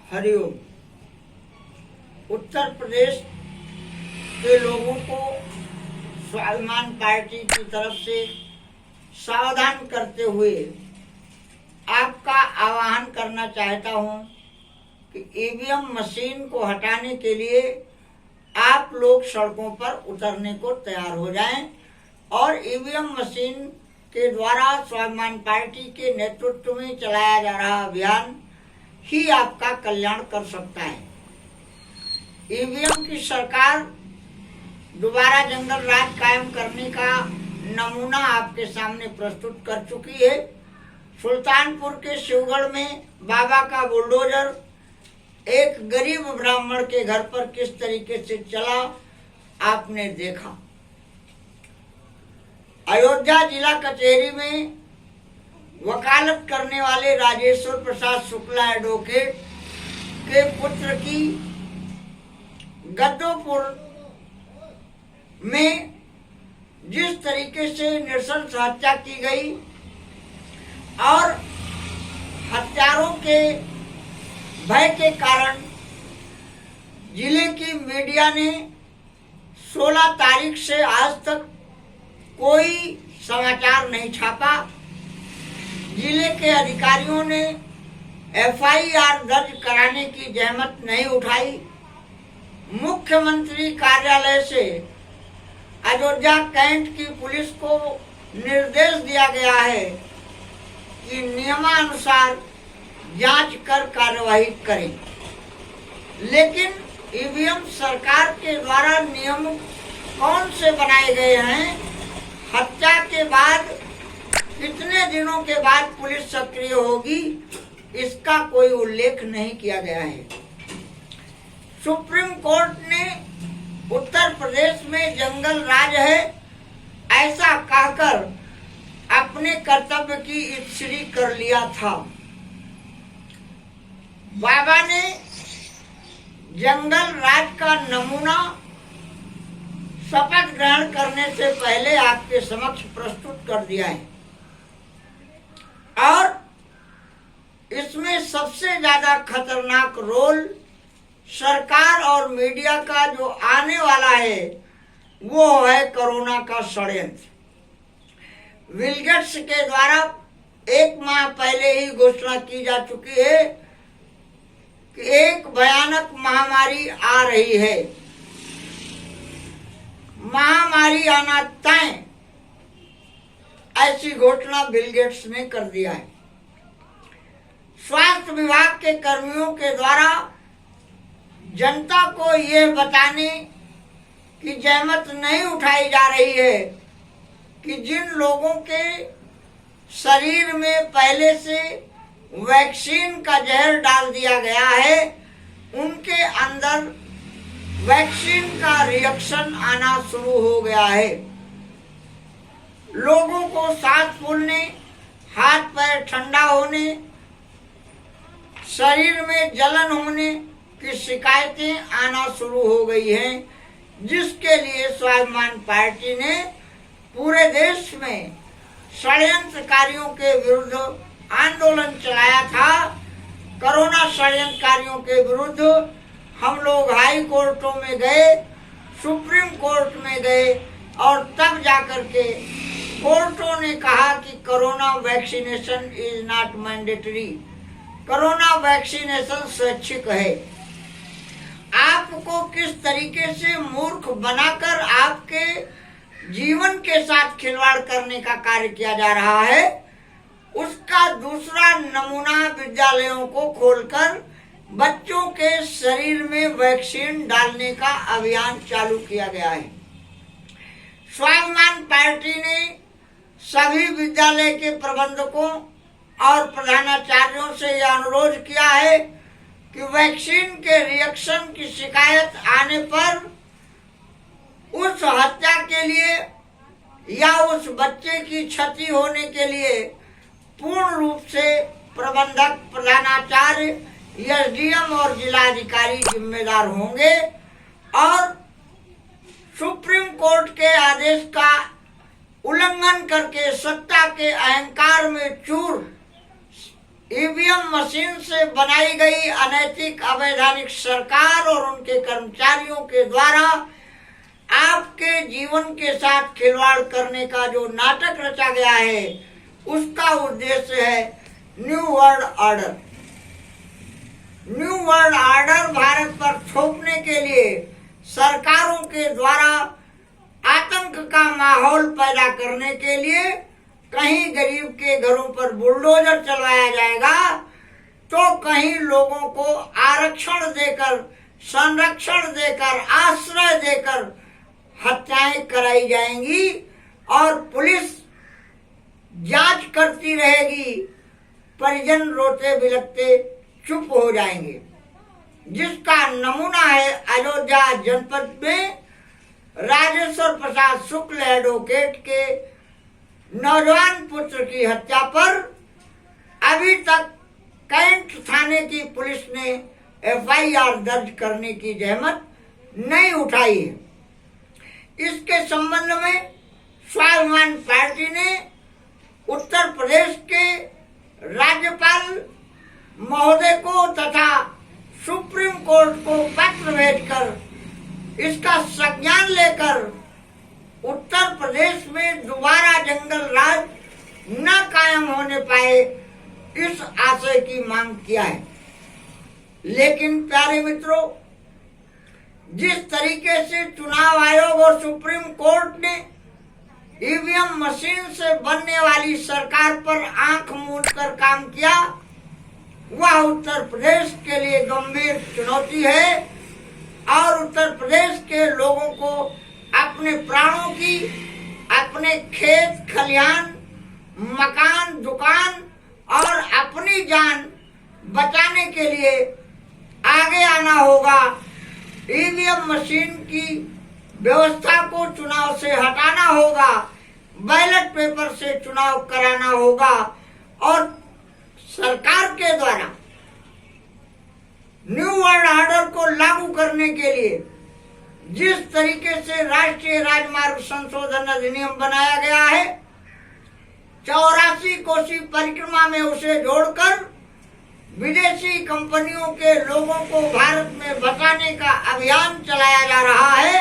हरिओम। उत्तर प्रदेश के लोगों को स्वाभिमान पार्टी की तरफ से सावधान करते हुए आपका आह्वान करना चाहता हूं कि ईवीएम मशीन को हटाने के लिए आप लोग सड़कों पर उतरने को तैयार हो जाएं और ईवीएम मशीन के द्वारा स्वाभिमान पार्टी के नेतृत्व में चलाया जा रहा अभियान ही आपका कल्याण कर सकता है। ईवीएम की सरकार दोबारा जंगल राज कायम करने का नमूना आपके सामने प्रस्तुत कर चुकी है। सुल्तानपुर के शिवगढ़ में बाबा का बुलडोजर एक गरीब ब्राह्मण के घर पर किस तरीके से चला आपने देखा। अयोध्या जिला कचहरी में वकालत करने वाले राजेश्वर प्रसाद शुक्ला एडवोकेट के पुत्र की गद्दोपुर में जिस तरीके से नृशंस हत्या की गई और हत्यारों के भय के कारण जिले की मीडिया ने 16 तारीख से आज तक कोई समाचार नहीं छापा। जिले के अधिकारियों ने एफआईआर दर्ज कराने की जहमत नहीं उठाई। मुख्यमंत्री कार्यालय से अयोध्या कैंट की पुलिस को निर्देश दिया गया है कि नियमानुसार जांच कर कार्रवाई करें, लेकिन ईवीएम सरकार के द्वारा नियम कौन से बनाए गए हैं, हत्या के बाद कितने दिनों के बाद पुलिस सक्रिय होगी, इसका कोई उल्लेख नहीं किया गया है। सुप्रीम कोर्ट ने उत्तर प्रदेश में जंगल राज है ऐसा कहकर अपने कर्तव्य की इच्छा कर लिया था। बाबा ने जंगल राज का नमूना शपथ ग्रहण करने से पहले आपके समक्ष प्रस्तुत कर दिया है और इसमें सबसे ज्यादा खतरनाक रोल सरकार और मीडिया का जो आने वाला है वो है कोरोना का षड्यंत्र। बिल गेट्स के द्वारा 1 माह पहले ही घोषणा की जा चुकी है कि एक भयानक महामारी आ रही है। महामारी आना तय, ऐसी घोषणा बिल गेट्स ने कर दिया है। स्वास्थ्य विभाग के कर्मियों के द्वारा जनता को यह बताने की जहमत नहीं उठाई जा रही है कि जिन लोगों के शरीर में पहले से वैक्सीन का जहर डाल दिया गया है उनके अंदर वैक्सीन का रिएक्शन आना शुरू हो गया है। लोगों को सांस फूलने, हाथ पैर ठंडा होने, शरीर में जलन होने की शिकायतें आना शुरू हो गई हैं, जिसके लिए स्वाभिमान पार्टी ने पूरे देश में षड्यंत्रकारियों के विरुद्ध आंदोलन चलाया था। कोरोना षड्यंत्रकारियों के विरुद्ध हम लोग हाई कोर्टों में गए, सुप्रीम कोर्ट में गए और तब जाकर के कोर्टों ने कहा कि corona vaccination is not mandatory, corona vaccination स्वैच्छिक है। आपको किस तरीके से मूर्ख बनाकर आपके जीवन के साथ खिलवाड़ करने का कार्य किया जा रहा है, उसका दूसरा नमूना विद्यालयों को खोलकर बच्चों के शरीर में वैक्सीन डालने का अभियान चालू किया गया है। स्वाभिमान पार्टी ने सभी विद्यालय के प्रबंधकों और प्रधानाचार्यों से यह अनुरोध किया है कि वैक्सीन के रिएक्शन की शिकायत आने पर उस हत्या के लिए या उस बच्चे की क्षति होने के लिए पूर्ण रूप से प्रबंधक, प्रधानाचार्य, एसडीएम और जिलाधिकारी जिम्मेदार होंगे और सुप्रीम कोर्ट के आदेश का उल्लंघन करके सत्ता के अहंकार में चूर ईवीएम मशीन से बनाई गई अनैतिक अवैधानिक सरकार और उनके कर्मचारियों के द्वारा आपके जीवन के साथ खिलवाड़ करने का जो नाटक रचा गया है, उसका उद्देश्य है new world order. New world order Bharat पर थोपने के लिए सरकारों के द्वारा आतंक का माहौल पैदा करने के लिए कहीं गरीब के घरों पर बुलडोजर चलवाया जाएगा, तो कहीं लोगों को आरक्षण देकर, संरक्षण देकर, आश्रय देकर हत्याएं कराई जाएंगी और पुलिस जांच करती रहेगी, परिजन रोते बिलखते चुप हो जाएंगे। जिसका नमूना है अयोध्या जनपद में राजेश्वर प्रसाद शुक्ल एडवोकेट के नौजवान पुत्र की हत्या पर अभी तक कैंट थाने की पुलिस ने एफआईआर दर्ज करने की जहमत नहीं उठाई है। इसके संबंध में स्वाभिमान पार्टी ने उत्तर प्रदेश के राज्यपाल महोदय को तथा सुप्रीम कोर्ट को पत्र भेजकर इसका संज्ञान लेकर उत्तर प्रदेश में दोबारा जंगल राज न कायम होने पाए, इस आशय की मांग किया है। लेकिन प्यारे मित्रों, जिस तरीके से चुनाव आयोग और सुप्रीम कोर्ट ने ईवीएम मशीन से बनने वाली सरकार पर आंख मूंद कर काम किया, वह उत्तर प्रदेश के लिए गंभीर चुनौती है और उत्तर प्रदेश के लोगों को अपने प्राणों की, अपने खेत खलिहान, मकान, दुकान और अपनी जान बचाने के लिए आगे आना होगा। ईवीएम मशीन की व्यवस्था को चुनाव से हटाना होगा, बैलेट पेपर से चुनाव कराना होगा और सरकार के द्वारा न्यू वर्ल्ड ऑर्डर को लागू करने के लिए जिस तरीके से राष्ट्रीय राजमार्ग संशोधन अधिनियम बनाया गया है, 84 कोसी परिक्रमा में उसे जोड़कर विदेशी कंपनियों के लोगों को भारत में बसाने का अभियान चलाया जा रहा है।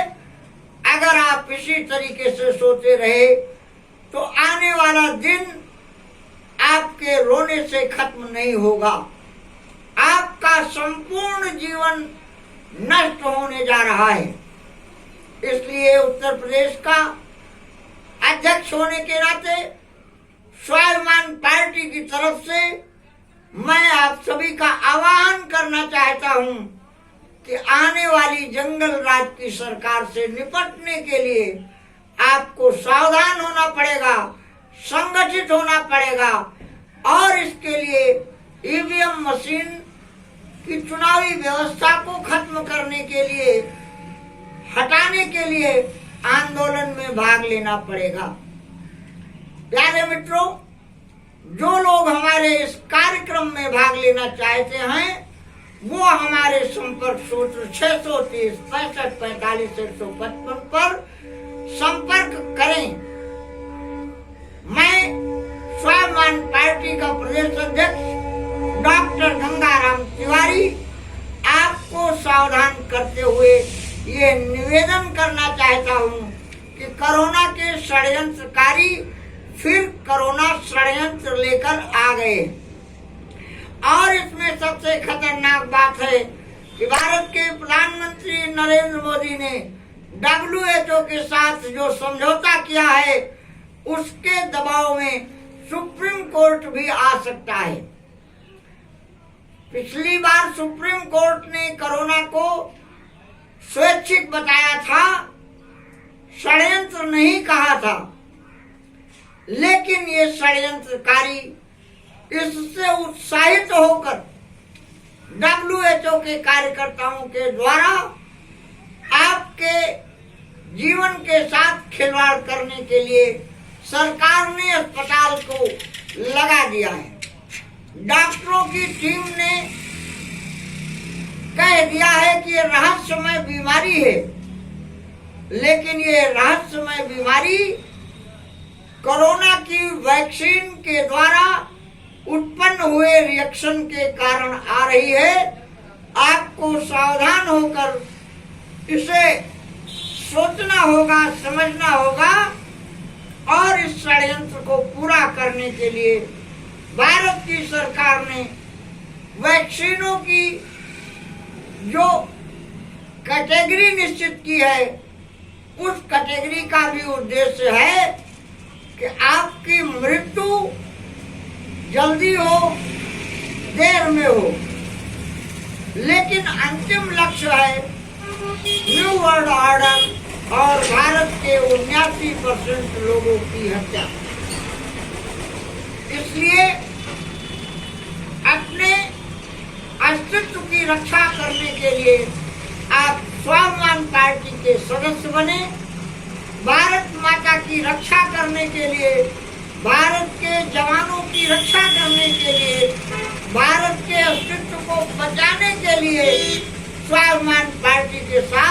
अगर आप इसी तरीके से सोते रहे तो आने वाला दिन आपके रोने से खत्म नहीं होगा, आपका संपूर्ण जीवन नष्ट होने जा रहा है। इसलिए उत्तर प्रदेश का अध्यक्ष होने के नाते स्वाभिमान पार्टी की तरफ से मैं आप सभी का आह्वान करना चाहता हूं कि आने वाली जंगल राज की सरकार से निपटने के लिए आपको सावधान होना पड़ेगा, संगठित होना पड़ेगा और इसके लिए ईवीएम मशीन की चुनावी व्यवस्था को खत्म करने के लिए, हटाने के लिए आंदोलन में भाग लेना पड़ेगा। प्यारे मित्रों, जो लोग हमारे इस कार्यक्रम में भाग लेना चाहते हैं वो हमारे संपर्क सूत्र 630 65 45 155 पर संपर्क करें। मैं स्वाभिमान पार्टी का प्रदेश अध्यक्ष डॉक्टर गंगाराम तिवारी आपको सावधान करते हुए ये निवेदन करना चाहता हूँ कि कोरोना के षड्यंत्रकारी फिर कोरोना षड्यंत्र लेकर आ गए और इसमें सबसे खतरनाक बात है कि भारत के प्रधानमंत्री नरेंद्र मोदी ने WHO के साथ जो समझौता किया है उसके दबाव में सुप्रीम कोर्ट भी आ सकता है। पिछली बार सुप्रीम कोर्ट ने कोरोना को स्वैच्छिक बताया था, षड्यंत्र नहीं कहा था, लेकिन ये षड्यंत्रकारी इससे उत्साहित होकर WHO के कार्यकर्ताओं के द्वारा आपके जीवन के साथ खिलवाड़ करने के लिए सरकार ने अस्पताल को लगा दिया है। डॉक्टरों की टीम ने कह दिया है कि ये रहस्यमय बीमारी है, लेकिन ये रहस्यमय बीमारी कोरोना की वैक्सीन के द्वारा उत्पन्न हुए रिएक्शन के कारण आ रही है। आपको सावधान होकर इसे सोचना होगा, समझना होगा और इस षड्यंत्र को पूरा करने के लिए भारत की सरकार ने वैक्सीनों की जो कैटेगरी निश्चित की है, उस कैटेगरी का भी उद्देश्य है कि आपकी मृत्यु जल्दी हो, देर में हो, लेकिन अंतिम लक्ष्य है न्यू वर्ल्ड ऑर्डर और भारत के 79% लोगों की हत्या। इसलिए अपने अस्तित्व की रक्षा करने के लिए आप स्वाभिमान पार्टी के सदस्य बने। भारत माता की रक्षा करने के लिए, भारत के जवानों की रक्षा करने के लिए, भारत के अस्तित्व को बचाने के लिए स्वाभिमान पार्टी के साथ